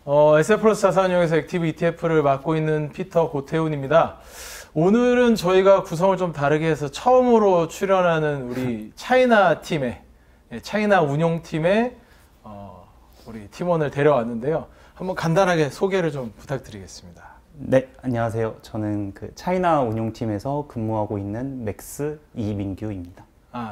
SF플러스 자산운용에서 액티브 ETF를 맡고 있는 피터 고태훈입니다. 오늘은 저희가 구성을 좀 다르게 해서 처음으로 출연하는 우리 차이나 팀의, 차이나 운용팀의 우리 팀원을 데려왔는데요. 한번 간단하게 소개를 좀 부탁드리겠습니다. 네, 안녕하세요. 저는 그 차이나 운용팀에서 근무하고 있는 맥스 이민규입니다.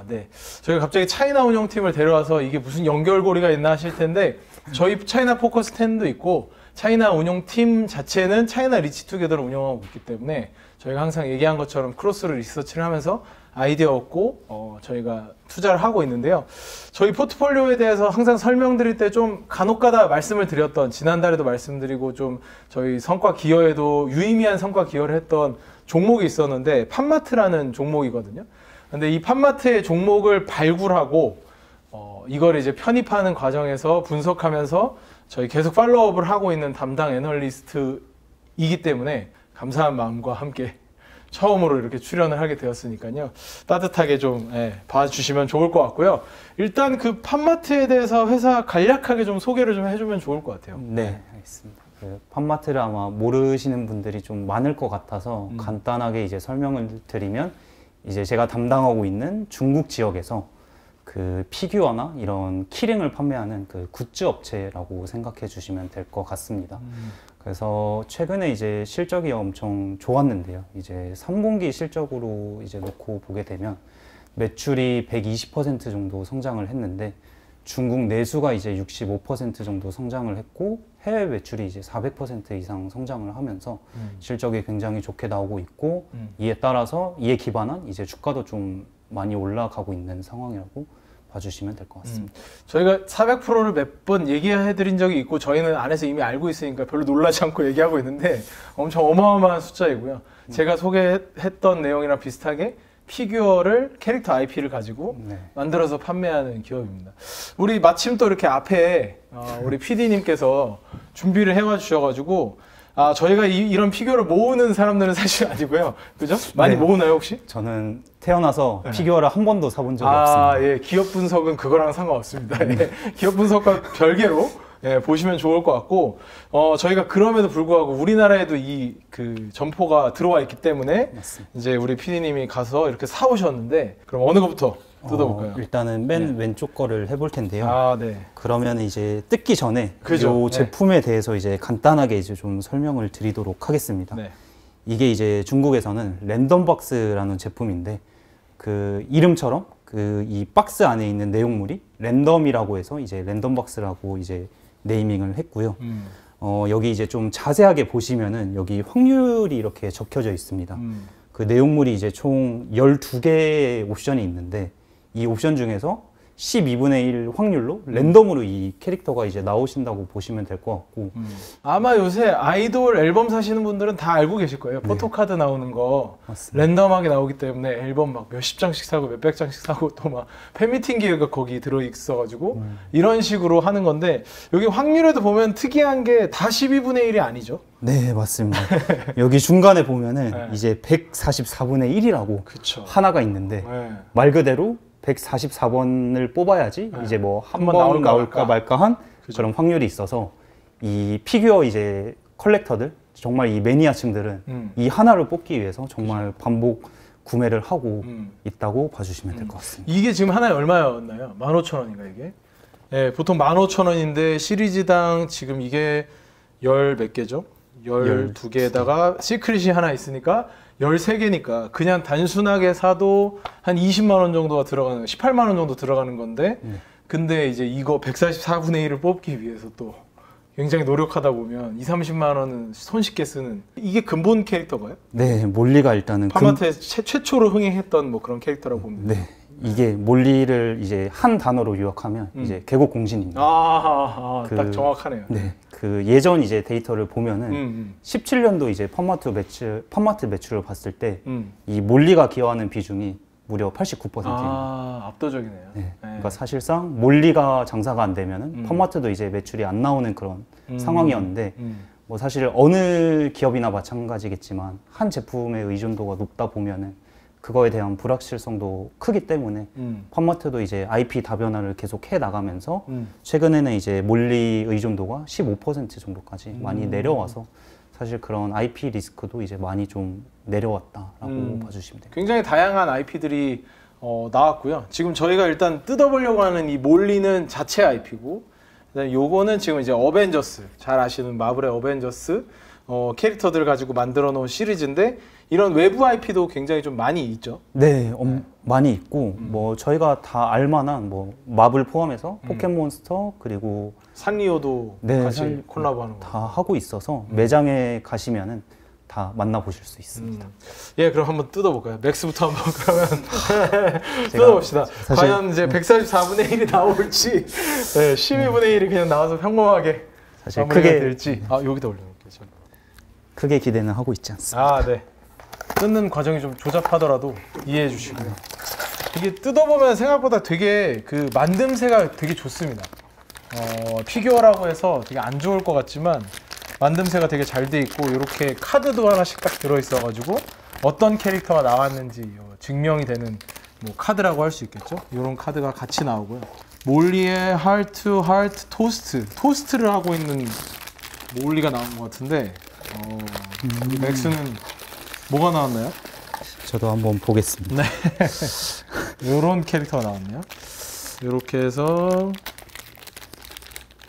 네. 저희가 갑자기 차이나 운용팀을 데려와서 이게 무슨 연결고리가 있나 하실 텐데, 저희 차이나 포커스 10도 있고 차이나 운용팀 자체는 차이나 리치투게더를 운영하고 있기 때문에 저희가 항상 얘기한 것처럼 크로스 리서치를 하면서 아이디어 얻고 저희가 투자를 하고 있는데요. 저희 포트폴리오에 대해서 항상 설명드릴 때 좀 간혹가다 말씀을 드렸던, 지난달에도 말씀드리고 좀 저희 성과 기여에도 유의미한 성과 기여를 했던 종목이 있었는데, 팜마트라는 종목이거든요. 근데 이 팜마트의 종목을 발굴하고 이걸 이제 편입하는 과정에서 분석하면서 저희 계속 팔로우업을 하고 있는 담당 애널리스트이기 때문에 감사한 마음과 함께 처음으로 이렇게 출연을 하게 되었으니까요. 따뜻하게 좀 봐주시면 좋을 것 같고요. 일단 그 팜마트에 대해서 회사 간략하게 좀 소개를 좀 해주면 좋을 것 같아요. 네, 알겠습니다. 그 팜마트를 아마 모르시는 분들이 좀 많을 것 같아서 간단하게 이제 설명을 드리면, 이제 제가 담당하고 있는 중국 지역에서 그 피규어나 이런 키링을 판매하는 그 굿즈 업체라고 생각해 주시면 될 것 같습니다. 그래서 최근에 이제 실적이 엄청 좋았는데요. 이제 3분기 실적으로 이제 놓고 보게 되면 매출이 120% 정도 성장을 했는데, 중국 내수가 이제 65% 정도 성장을 했고, 해외 매출이 이제 400% 이상 성장을 하면서 실적이 굉장히 좋게 나오고 있고, 이에 따라서 이에 기반한 이제 주가도 좀 많이 올라가고 있는 상황이라고 봐주시면 될 것 같습니다. 저희가 400%를 몇 번 얘기해드린 적이 있고, 저희는 안에서 이미 알고 있으니까 별로 놀라지 않고 얘기하고 있는데 엄청 어마어마한 숫자이고요. 제가 소개했던 내용이랑 비슷하게 피규어를, 캐릭터 IP를 가지고 만들어서 판매하는 기업입니다. 우리 마침 또 이렇게 앞에 우리 PD님께서 준비를 해와 주셔가지고, 저희가 이런 피규어를 모으는 사람들은 사실 아니고요. 그죠? 많이 모으나요, 혹시? 저는 태어나서 피규어를 한 번도 사본 적이 없습니다. 예. 기업 분석은 그거랑 상관없습니다. 기업 분석과 별개로 보시면 좋을 것 같고, 저희가 그럼에도 불구하고 우리나라에도 그 점포가 들어와 있기 때문에 이제 우리 PD님이 가서 이렇게 사오셨는데, 그럼 어느 것부터 뜯어볼까요? 일단은 맨 왼쪽 거를 해볼 텐데요. 네. 그러면 이제 뜯기 전에 그죠? 이 제품에 대해서 이제 간단하게 이제 좀 설명을 드리도록 하겠습니다. 이게 이제 중국에서는 랜덤박스라는 제품인데, 그 이름처럼 그 이 박스 안에 있는 내용물이 랜덤이라고 해서 이제 랜덤박스라고 이제 네이밍을 했고요. 여기 이제 좀 자세하게 보시면은 여기 확률이 이렇게 적혀져 있습니다. 그 내용물이 이제 총 12개의 옵션이 있는데, 이 옵션 중에서 12분의 1 확률로 랜덤으로 이 캐릭터가 이제 나오신다고 보시면 될 것 같고, 아마 요새 아이돌 앨범 사시는 분들은 다 알고 계실 거예요. 포토카드 나오는 거 맞습니다. 랜덤하게 나오기 때문에 앨범 막 몇십 장씩 사고 몇백 장씩 사고, 또 막 팬미팅 기회가 거기 들어있어가지고 이런 식으로 하는 건데, 여기 확률에도 보면 특이한 게 다 12분의 1이 아니죠. 네, 맞습니다. 여기 중간에 보면은 이제 144분의 1이라고 하나가 있는데, 말 그대로 144번을 뽑아야지 이제 뭐 한 번 나올까 말까 한 그런 확률이 있어서, 이 피규어 이제 컬렉터들, 정말 이 매니아층들은 이 하나를 뽑기 위해서 정말 반복 구매를 하고 있다고 봐주시면 될 것 같습니다. 이게 지금 하나에 얼마였나요? 15,000원인가 이게? 보통 15,000원인데 시리즈당 지금 이게 몇 개죠? 12개에다가 시크릿이 하나 있으니까 13개니까 그냥 단순하게 사도 한 20만 원 정도가 들어가는, 18만 원 정도 들어가는 건데, 근데 이제 이거 144분의 1을 뽑기 위해서 또 굉장히 노력하다 보면 30만 원은 손쉽게 쓰는, 이게 근본 캐릭터가요? 네, 몰리가 일단은 팜마트에 최초로 흥행했던 뭐 그런 캐릭터라고 보면 네, 이게 몰리를 이제 한 단어로 요약하면 이제 계곡 공신입니다. 딱 정확하네요. 네, 그 예전 이제 데이터를 보면은 17년도 이제 팜마트 매출을 봤을 때 이 몰리가 기여하는 비중이 무려 89%입니다. 압도적이네요. 네, 그러니까 사실상 몰리가 장사가 안 되면은 팜마트도 이제 매출이 안 나오는 그런 상황이었는데, 뭐 사실 어느 기업이나 마찬가지겠지만 한 제품의 의존도가 높다 보면은 그거에 대한 불확실성도 크기 때문에 팜마트도 이제 IP 다변화를 계속 해 나가면서 최근에는 이제 몰리 의존도가 15% 정도까지 많이 내려와서 사실 그런 IP 리스크도 이제 많이 좀 내려왔다라고 봐주시면 됩니다. 굉장히 다양한 IP들이 나왔고요. 지금 저희가 일단 뜯어보려고 하는 이 몰리는 자체 IP고, 요거는 지금 이제 어벤져스, 잘 아시는 마블의 어벤져스 캐릭터들을 가지고 만들어 놓은 시리즈인데, 이런 외부 IP도 굉장히 좀 많이 있죠. 네, 많이 있고 뭐 저희가 다 알만한 뭐 마블 포함해서 포켓몬스터 그리고 산리오도 네, 같이 콜라보하는 거 다 하고 있어서 매장에 가시면은 다 만나보실 수 있습니다. 예, 그럼 한번 뜯어볼까요? 맥스부터 한번 그러면 뜯어봅시다. 과연 이제 144분의 1이 나올지, 네, 12분의 1이 그냥 나와서 평범하게 사실 마무리가 크게 될지. 아, 여기다 올려놓을게요. 크게 기대는 하고 있지 않습니다. 아, 네. 뜯는 과정이 좀 조잡하더라도 이해해 주시고요. 이게 뜯어보면 생각보다 되게 그 만듦새가 되게 좋습니다. 피규어라고 해서 되게 안 좋을 것 같지만 만듦새가 되게 잘 돼 있고, 이렇게 카드도 하나씩 딱 들어있어가지고 어떤 캐릭터가 나왔는지 증명이 되는 뭐 카드라고 할 수 있겠죠. 이런 카드가 같이 나오고요. 몰리의 하트 토스트를 하고 있는 몰리가 나온 것 같은데, 우리 맥스는 뭐가 나왔나요? 저도 한번 보겠습니다. 네. 이런 캐릭터가 나왔네요. 이렇게 해서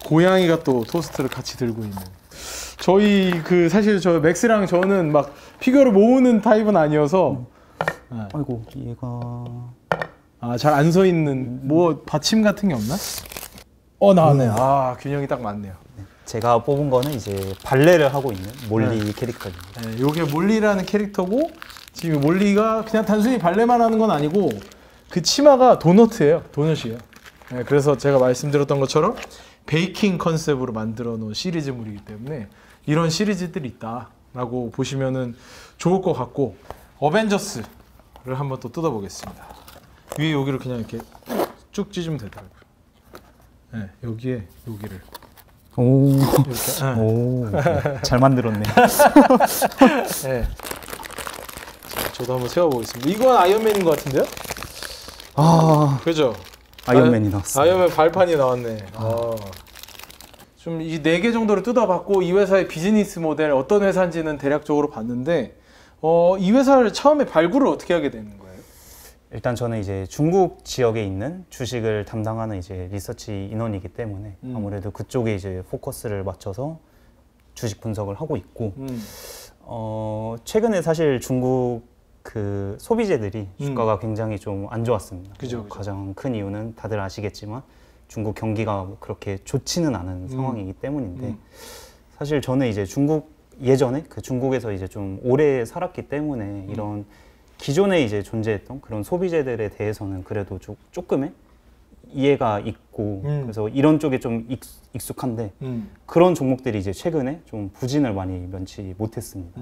고양이가 또 토스트를 같이 들고 있는. 저희 그 사실 저 맥스랑 저는 막 피규어를 모으는 타입은 아니어서. 네. 아이고 얘가 잘 안 서 있는 뭐 받침 같은 게 없나? 나왔네요. 균형이 딱 맞네요. 제가 뽑은 거는 이제 발레를 하고 있는 몰리 캐릭터입니다. 네, 요게 몰리라는 캐릭터고, 지금 몰리가 그냥 단순히 발레만 하는 건 아니고 그 치마가 도넛이에요. 네, 그래서 제가 말씀드렸던 것처럼 베이킹 컨셉으로 만들어 놓은 시리즈물이기 때문에 이런 시리즈들이 있다라고 보시면은 좋을 것 같고, 어벤져스를 한번 또 뜯어보겠습니다. 위에 여기를 그냥 이렇게 쭉 찢으면 되더라고요. 네, 여기에 여기를 오, 이렇게. 오, 잘 만들었네. 네. 자, 저도 한번 세워보겠습니다. 이건 아이언맨인 것 같은데요? 그죠? 아이언맨이 나왔어요. 아이언맨 발판이 나왔네. 좀 이 4개 정도를 뜯어봤고, 이 회사의 비즈니스 모델 어떤 회사인지는 대략적으로 봤는데, 이 회사를 처음에 발굴을 어떻게 하게 되는 거예요? 일단 저는 이제 중국 지역에 있는 주식을 담당하는 이제 리서치 인원이기 때문에 아무래도 그쪽에 이제 포커스를 맞춰서 주식 분석을 하고 있고, 최근에 사실 중국 그 소비재들이 주가가 굉장히 좀 안 좋았습니다. 그죠. 가장 큰 이유는 다들 아시겠지만 중국 경기가 그렇게 좋지는 않은 상황이기 때문인데, 사실 저는 이제 예전에 그 중국에서 이제 좀 오래 살았기 때문에 이런 기존에 이제 존재했던 그런 소비재들에 대해서는 그래도 조금의 이해가 있고, 그래서 이런 쪽에 좀 익숙한데 그런 종목들이 이제 최근에 좀 부진을 많이 면치 못했습니다.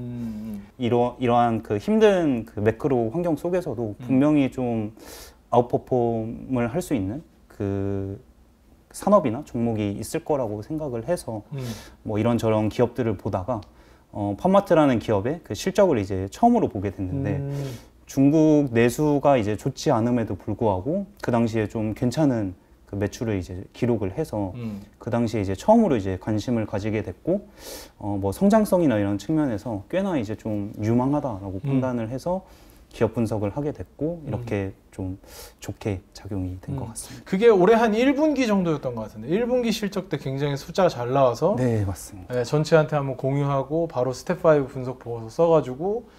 이러한 그 힘든 그 매크로 환경 속에서도 분명히 좀 아웃퍼폼을 할 수 있는 그 산업이나 종목이 있을 거라고 생각을 해서 뭐 이런저런 기업들을 보다가 팜마트라는 기업의 그 실적을 이제 처음으로 보게 됐는데, 중국 내수가 이제 좋지 않음에도 불구하고 그 당시에 좀 괜찮은 그 매출을 이제 기록을 해서 그 당시에 이제 처음으로 이제 관심을 가지게 됐고, 뭐 성장성이나 이런 측면에서 꽤나 이제 좀 유망하다라고 판단을 해서 기업 분석을 하게 됐고, 이렇게 좀 좋게 작용이 된 것 같습니다. 그게 올해 한 1분기 정도였던 것 같은데, 1분기 실적 때 굉장히 숫자가 잘 나와서 네, 맞습니다. 네, 전체한테 한번 공유하고 바로 스텝 5 분석 보고서 써가지고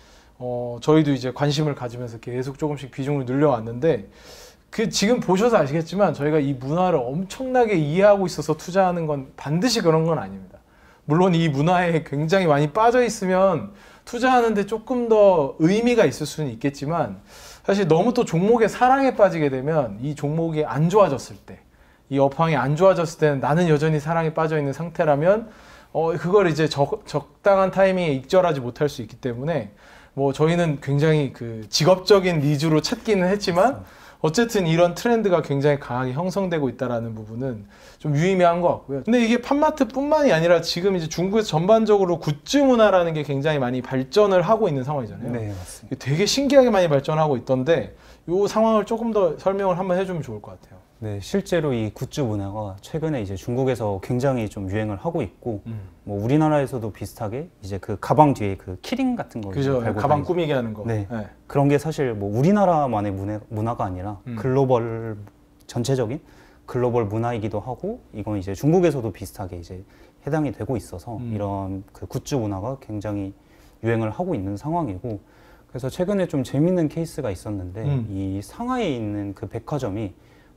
저희도 이제 관심을 가지면서 계속 조금씩 비중을 늘려왔는데, 그 지금 보셔서 아시겠지만 저희가 이 문화를 엄청나게 이해하고 있어서 투자하는 건 반드시 그런 건 아닙니다. 물론 이 문화에 굉장히 많이 빠져 있으면 투자하는데 조금 더 의미가 있을 수는 있겠지만, 사실 너무 또 종목의 사랑에 빠지게 되면 이 종목이 안 좋아졌을 때, 이 업황이 안 좋아졌을 때는 나는 여전히 사랑에 빠져 있는 상태라면 그걸 이제 적당한 타이밍에 익절하지 못할 수 있기 때문에, 뭐 저희는 굉장히 그 직업적인 니즈로 찾기는 했지만 어쨌든 이런 트렌드가 굉장히 강하게 형성되고 있다라는 부분은 좀 유의미한 것 같고요. 근데 이게 팝마트뿐만이 아니라 지금 이제 중국에서 전반적으로 굿즈 문화라는 게 굉장히 많이 발전을 하고 있는 상황이잖아요. 네, 맞습니다. 되게 신기하게 많이 발전하고 있던데 이 상황을 조금 더 설명을 한번 해주면 좋을 것 같아요. 네, 실제로 이 굿즈 문화가 최근에 이제 중국에서 굉장히 좀 유행을 하고 있고, 뭐 우리나라에서도 비슷하게 이제 그 가방 뒤에 그 키링 같은 거 그죠? 달고 가방 다니죠. 꾸미게 하는 거. 네. 네. 그런 게 사실 뭐 우리나라만의 문화가 아니라 글로벌 전체적인 글로벌 문화이기도 하고, 이건 이제 중국에서도 비슷하게 이제 해당이 되고 있어서 이런 그 굿즈 문화가 굉장히 유행을 하고 있는 상황이고, 그래서 최근에 좀 재밌는 케이스가 있었는데 이 상하이에 있는 그 백화점이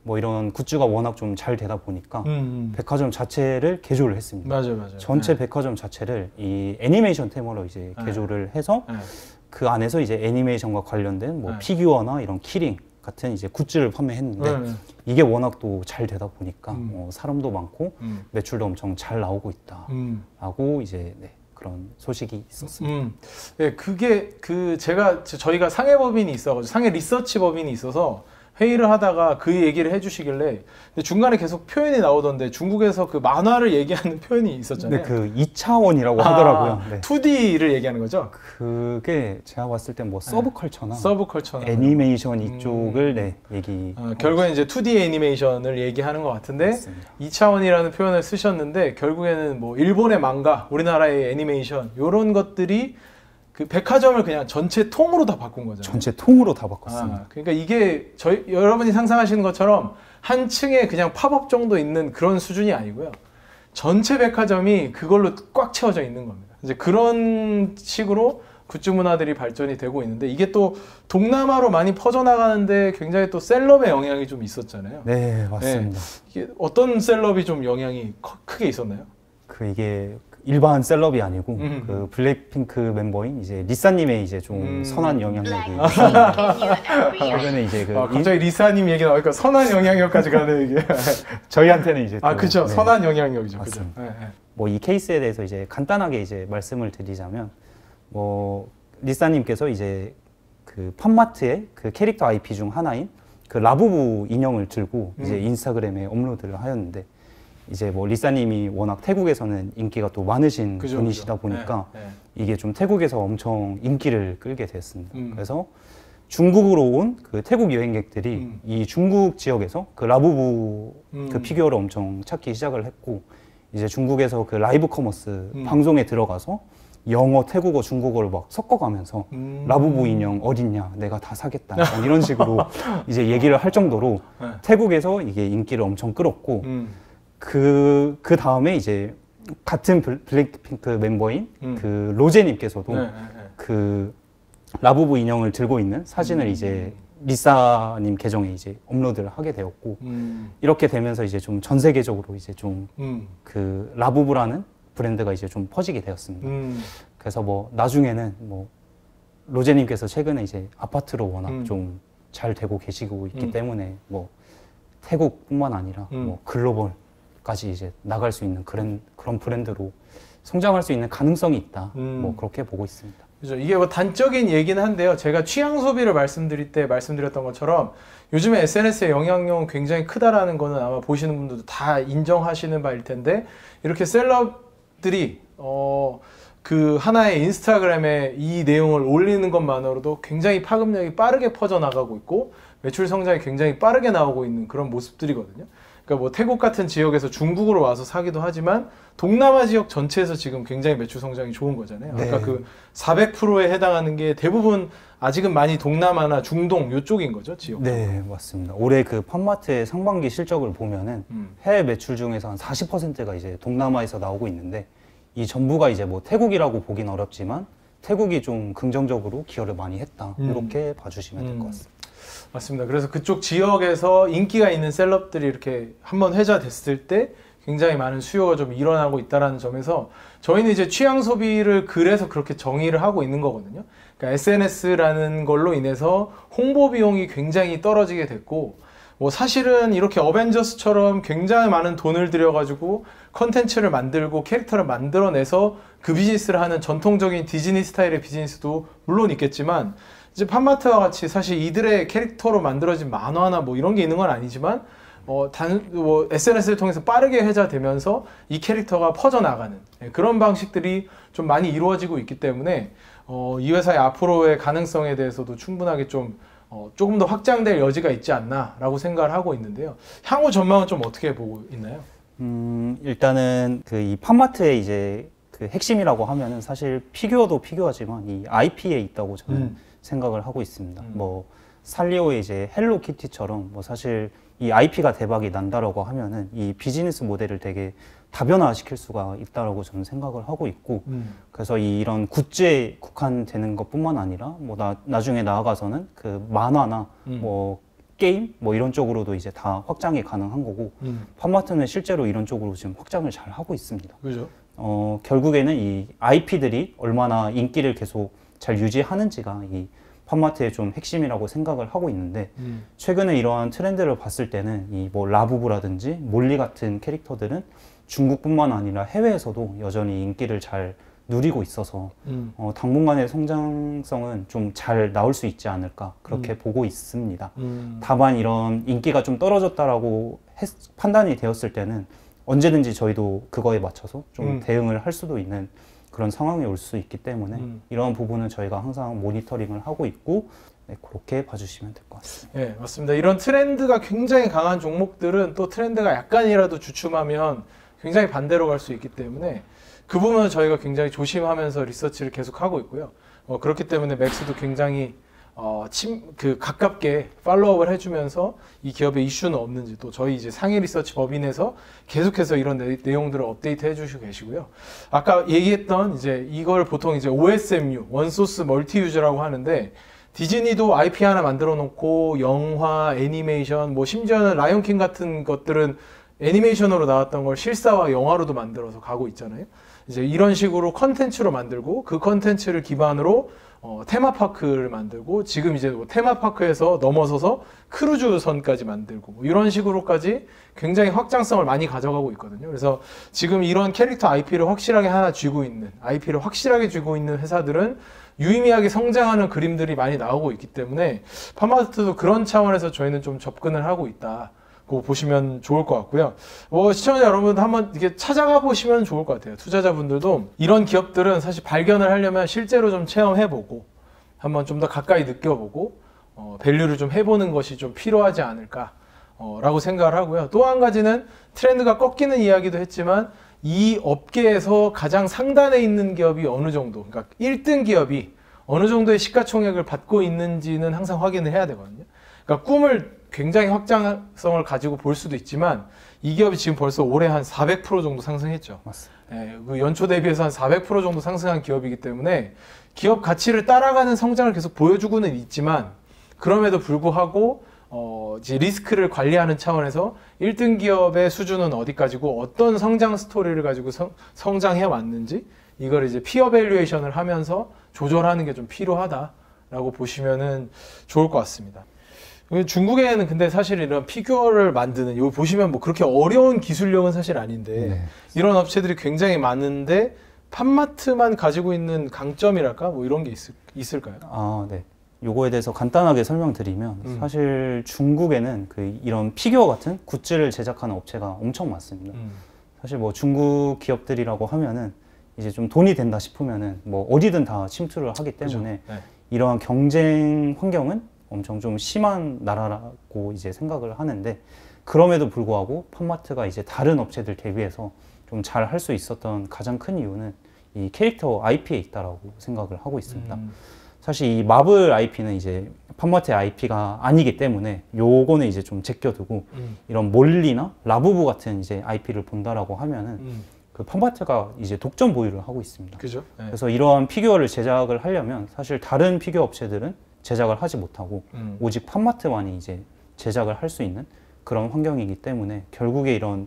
뭐 이런 굿즈가 워낙 좀 잘 되다 보니까 백화점 자체를 개조를 했습니다. 맞아요. 전체 네. 백화점 자체를 이 애니메이션 테마로 이제 개조를 해서 네. 그 안에서 이제 애니메이션과 관련된 뭐 네. 피규어나 이런 키링 같은 이제 굿즈를 판매했는데 네. 이게 워낙 또 잘 되다 보니까 사람도 많고 매출도 엄청 잘 나오고 있다라고 이제 네, 그런 소식이 있었습니다. 네, 그게 저희가 상해 법인이 있어가지고 상해 리서치 법인이 있어서 회의를 하다가 그 얘기를 해주시길래 근데 중간에 계속 표현이 나오던데 중국에서 그 만화를 얘기하는 표현이 있었잖아요. 근데 그 2차원이라고 하더라고요. 네. 2D를 얘기하는 거죠? 그게 제가 봤을 때 뭐 서브컬처나 서브컬처나 애니메이션 이쪽을 네, 얘기. 결국엔 이제 2D 애니메이션을 얘기하는 것 같은데 맞습니다. 2차원이라는 표현을 쓰셨는데 결국에는 뭐 일본의 망가, 우리나라의 애니메이션 이런 것들이 그 백화점을 그냥 전체 통으로 다 바꾼 거잖아요. 전체 통으로 다 바꿨습니다. 그러니까 이게 여러분이 상상하시는 것처럼 한 층에 그냥 팝업 정도 있는 그런 수준이 아니고요. 전체 백화점이 그걸로 꽉 채워져 있는 겁니다. 이제 그런 식으로 굿즈 문화들이 발전이 되고 있는데 이게 또 동남아로 많이 퍼져나가는데 굉장히 또 셀럽의 영향이 좀 있었잖아요. 네, 맞습니다. 이게 어떤 셀럽이 좀 영향이 크게 있었나요? 이게 일반 셀럽이 아니고 그 블랙핑크 멤버인 이제 리사님의 이제 좀 선한 영향력이 최근에 이제 그 갑자기 리사님 얘기 나오니까 선한 영향력까지 가네 이게. 저희한테는 이제 그렇죠. 네. 선한 영향력이죠. 그죠. 맞습니다. 네. 뭐 이 케이스에 대해서 이제 간단하게 이제 말씀을 드리자면 뭐 리사님께서 이제 그 팝마트의 그 캐릭터 IP 중 하나인 그 라부부 인형을 들고 이제 인스타그램에 업로드를 하였는데 이제 뭐 리사님이 워낙 태국에서는 인기가 또 많으신 분이시다 보니까 이게 좀 태국에서 엄청 인기를 끌게 됐습니다. 그래서 중국으로 온 그 태국 여행객들이 이 중국 지역에서 그 라부부 그 피규어를 엄청 찾기 시작을 했고 이제 중국에서 그 라이브 커머스 방송에 들어가서 영어, 태국어, 중국어를 막 섞어가면서 라부부 인형 어딨냐 내가 다 사겠다 이런 식으로 이제 얘기를 할 정도로 태국에서 이게 인기를 엄청 끌었고 그 다음에 이제 같은 블랙핑크 멤버인 그 로제님께서도 그 라부부 인형을 들고 있는 사진을 이제 리사님 계정에 이제 업로드를 하게 되었고 이렇게 되면서 이제 좀 전 세계적으로 이제 좀 그 라부부라는 브랜드가 이제 좀 퍼지게 되었습니다. 그래서 뭐 나중에는 뭐 로제님께서 최근에 이제 아파트로 워낙 좀 잘 되고 계시고 있기 때문에 뭐 태국뿐만 아니라 뭐 글로벌까지 이제 나갈 수 있는 그런 브랜드로 성장할 수 있는 가능성이 있다. 뭐 그렇게 보고 있습니다. 그죠. 이게 뭐 단적인 얘기는 한데요. 제가 취향 소비를 말씀드릴 때 말씀드렸던 것처럼 요즘에 SNS의 영향력은 굉장히 크다라는 거는 아마 보시는 분들도 다 인정하시는 바일 텐데 이렇게 셀럽들이 그 하나의 인스타그램에 이 내용을 올리는 것만으로도 굉장히 파급력이 빠르게 퍼져나가고 있고 매출 성장이 굉장히 빠르게 나오고 있는 그런 모습들이거든요. 그러니까 뭐 태국 같은 지역에서 중국으로 와서 사기도 하지만 동남아 지역 전체에서 지금 굉장히 매출 성장이 좋은 거잖아요. 네. 그러니까 그 400%에 해당하는 게 대부분 아직은 많이 동남아나 중동 이쪽인 거죠, 지역. 네, 맞습니다. 올해 그 팝마트의 상반기 실적을 보면은 해외 매출 중에서 한 40%가 이제 동남아에서 나오고 있는데 이 전부가 이제 뭐 태국이라고 보긴 어렵지만 태국이 좀 긍정적으로 기여를 많이 했다. 이렇게 봐주시면 될 것 같습니다. 맞습니다. 그래서 그쪽 지역에서 인기가 있는 셀럽들이 이렇게 한번 회자됐을 때 굉장히 많은 수요가 좀 일어나고 있다는 점에서 저희는 이제 취향 소비를 그래서 그렇게 정의를 하고 있는 거거든요. 그러니까 SNS라는 걸로 인해서 홍보 비용이 굉장히 떨어지게 됐고 뭐 사실은 이렇게 어벤져스처럼 굉장히 많은 돈을 들여가지고 컨텐츠를 만들고 캐릭터를 만들어내서 그 비즈니스를 하는 전통적인 디즈니 스타일의 비즈니스도 물론 있겠지만 이제 팜마트와 같이 사실 이들의 캐릭터로 만들어진 만화나 뭐 이런 게 있는 건 아니지만 SNS를 통해서 빠르게 회자되면서 이 캐릭터가 퍼져나가는 그런 방식들이 좀 많이 이루어지고 있기 때문에 이 회사의 앞으로의 가능성에 대해서도 충분하게 좀 조금 더 확장될 여지가 있지 않나라고 생각을 하고 있는데요. 향후 전망은 좀 어떻게 보고 있나요? 일단은 그 이 팜마트의 이제 그 핵심이라고 하면은 사실 피규어도 피규어지만 이 IP에 있다고 저는 생각을 하고 있습니다. 뭐 살리오의 이제 헬로키티처럼 뭐 사실 이 IP가 대박이 난다라고 하면은 이 비즈니스 모델을 되게 다변화시킬 수가 있다라고 저는 생각을 하고 있고 그래서 이런 굿즈에 국한되는 것뿐만 아니라 뭐 나중에 나아가서는 그 만화나 뭐 게임 뭐 이런 쪽으로도 이제 다 확장이 가능한 거고 팜마트는 실제로 이런 쪽으로 지금 확장을 잘 하고 있습니다. 그죠? 결국에는 이 IP들이 얼마나 인기를 계속 잘 유지하는지가 이 팜마트의 좀 핵심이라고 생각을 하고 있는데 최근에 이러한 트렌드를 봤을 때는 이 뭐 라부부라든지 몰리 같은 캐릭터들은 중국뿐만 아니라 해외에서도 여전히 인기를 잘 누리고 있어서 당분간의 성장성은 좀 잘 나올 수 있지 않을까 그렇게 보고 있습니다. 다만 이런 인기가 좀 떨어졌다라고 판단이 되었을 때는 언제든지 저희도 그거에 맞춰서 좀 대응을 할 수도 있는 그런 상황이 올 수 있기 때문에 이런 부분은 저희가 항상 모니터링을 하고 있고 네, 그렇게 봐주시면 될 것 같습니다. 네, 맞습니다. 이런 트렌드가 굉장히 강한 종목들은 또 트렌드가 약간이라도 주춤하면 굉장히 반대로 갈 수 있기 때문에 그 부분은 저희가 굉장히 조심하면서 리서치를 계속하고 있고요. 그렇기 때문에 맥스도 굉장히 가깝게 팔로우업을 해주면서 이 기업의 이슈는 없는지 또 저희 이제 상위 리서치 법인에서 계속해서 이런 내용들을 업데이트 해주시고 계시고요. 아까 얘기했던 이제 이걸 보통 이제 OSMU, 원소스 멀티 유저라고 하는데 디즈니도 IP 하나 만들어 놓고 영화, 애니메이션, 뭐 심지어는 라이온킹 같은 것들은 애니메이션으로 나왔던 걸 실사와 영화로도 만들어서 가고 있잖아요. 이제 이런 식으로 컨텐츠로 만들고 그 컨텐츠를 기반으로 테마파크를 만들고 지금 이제 뭐 테마파크에서 넘어서서 크루즈선까지 만들고 뭐 이런 식으로까지 굉장히 확장성을 많이 가져가고 있거든요. 그래서 지금 이런 캐릭터 IP를 확실하게 쥐고 있는 회사들은 유의미하게 성장하는 그림들이 많이 나오고 있기 때문에 팜마트도 그런 차원에서 저희는 좀 접근을 하고 있다. 고 보시면 좋을 것 같고요. 시청자 여러분도 한번 이렇게 찾아가 보시면 좋을 것 같아요. 투자자분들도 이런 기업들은 사실 발견을 하려면 실제로 좀 체험해보고 한번 좀 더 가까이 느껴보고 밸류를 좀 해보는 것이 좀 필요하지 않을까 라고 생각을 하고요. 또 한 가지는 트렌드가 꺾이는 이야기도 했지만 이 업계에서 가장 상단에 있는 기업이 어느 정도, 그러니까 1등 기업이 어느 정도의 시가총액을 받고 있는지는 항상 확인을 해야 되거든요. 그러니까 꿈을 굉장히 확장성을 가지고 볼 수도 있지만 이 기업이 지금 벌써 올해 한 400% 정도 상승했죠. 맞습니다. 예, 그 연초 대비해서 한 400% 정도 상승한 기업이기 때문에 기업 가치를 따라가는 성장을 계속 보여주고는 있지만 그럼에도 불구하고 이제 리스크를 관리하는 차원에서 1등 기업의 수준은 어디까지고 어떤 성장 스토리를 가지고 성장해 왔는지 이걸 이제 피어 밸류에이션을 하면서 조절하는 게 좀 필요하다라고 보시면은 좋을 것 같습니다. 중국에는 근데 사실 이런 피규어를 만드는 이거 보시면 뭐 그렇게 어려운 기술력은 사실 아닌데 네. 이런 업체들이 굉장히 많은데 팜마트만 가지고 있는 강점이랄까 뭐 이런 게 있을까요? 네. 요거에 대해서 간단하게 설명드리면 사실 중국에는 이런 피규어 같은 굿즈를 제작하는 업체가 엄청 많습니다. 사실 뭐 중국 기업들이라고 하면은 이제 좀 돈이 된다 싶으면은 뭐 어디든 다 침투를 하기 때문에 네. 이러한 경쟁 환경은 엄청 좀 심한 나라라고 이제 생각을 하는데 그럼에도 불구하고 팜마트가 이제 다른 업체들 대비해서 좀 잘 할 수 있었던 가장 큰 이유는 이 캐릭터 IP에 있다라고 생각을 하고 있습니다. 사실 이 마블 IP는 이제 팜마트의 IP가 아니기 때문에 요거는 이제 좀 제껴두고 이런 몰리나 라부부 같은 이제 IP를 본다라고 하면은 그 팜마트가 이제 독점 보유를 하고 있습니다. 그죠? 네. 그래서 이러한 피규어를 제작을 하려면 사실 다른 피규어 업체들은 제작을 하지 못하고 오직 팜마트만이 이제 제작을 할 수 있는 그런 환경이기 때문에 결국에 이런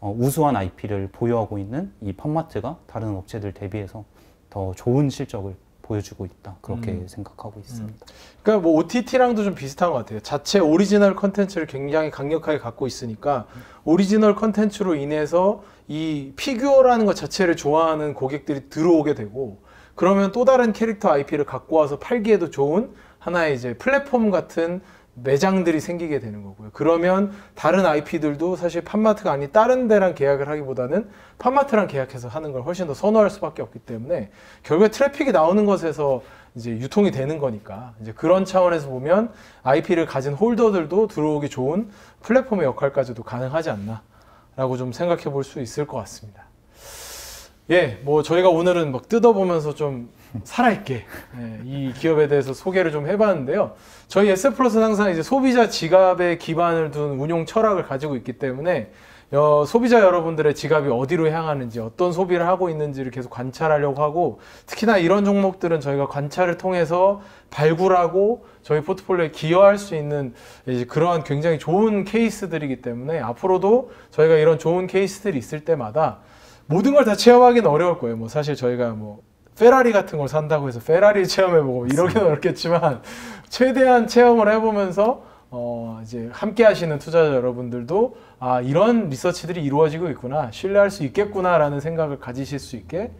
우수한 IP를 보유하고 있는 이 팜마트가 다른 업체들 대비해서 더 좋은 실적을 보여주고 있다 그렇게 생각하고 있습니다. 그러니까 뭐 OTT랑도 좀 비슷한 것 같아요. 자체 오리지널 컨텐츠를 굉장히 강력하게 갖고 있으니까 오리지널 컨텐츠로 인해서 이 피규어라는 것 자체를 좋아하는 고객들이 들어오게 되고 그러면 또 다른 캐릭터 IP를 갖고 와서 팔기에도 좋은 하나의 이제 플랫폼 같은 매장들이 생기게 되는 거고요. 그러면 다른 IP들도 사실 팜마트가 아닌 다른 데랑 계약을 하기보다는 팜마트랑 계약해서 하는 걸 훨씬 더 선호할 수밖에 없기 때문에 결국에 트래픽이 나오는 것에서 이제 유통이 되는 거니까 이제 그런 차원에서 보면 IP를 가진 홀더들도 들어오기 좋은 플랫폼의 역할까지도 가능하지 않나라고 좀 생각해 볼 수 있을 것 같습니다. 예, 뭐 저희가 오늘은 막 뜯어보면서 좀 살아있게 이 기업에 대해서 소개를 좀 해봤는데요. 저희 S플러스는 항상 이제 소비자 지갑에 기반을 둔 운용 철학을 가지고 있기 때문에 소비자 여러분들의 지갑이 어디로 향하는지 어떤 소비를 하고 있는지를 계속 관찰하려고 하고 특히나 이런 종목들은 저희가 관찰을 통해서 발굴하고 저희 포트폴리오에 기여할 수 있는 이제 그러한 굉장히 좋은 케이스들이기 때문에 앞으로도 저희가 이런 좋은 케이스들이 있을 때마다 모든 걸 다 체험하기는 어려울 거예요. 뭐 사실 저희가 뭐 페라리 같은 걸 산다고 해서 페라리 체험해보고 이러기는 어렵겠지만 최대한 체험을 해보면서 이제 함께 하시는 투자자 여러분들도 이런 리서치들이 이루어지고 있구나, 신뢰할 수 있겠구나라는 생각을 가지실 수 있게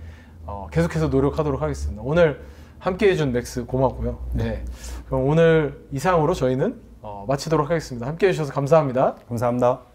계속해서 노력하도록 하겠습니다. 오늘 함께 해준 맥스 고맙고요. 네. 그럼 오늘 이상으로 저희는 마치도록 하겠습니다. 함께 해주셔서 감사합니다. 감사합니다.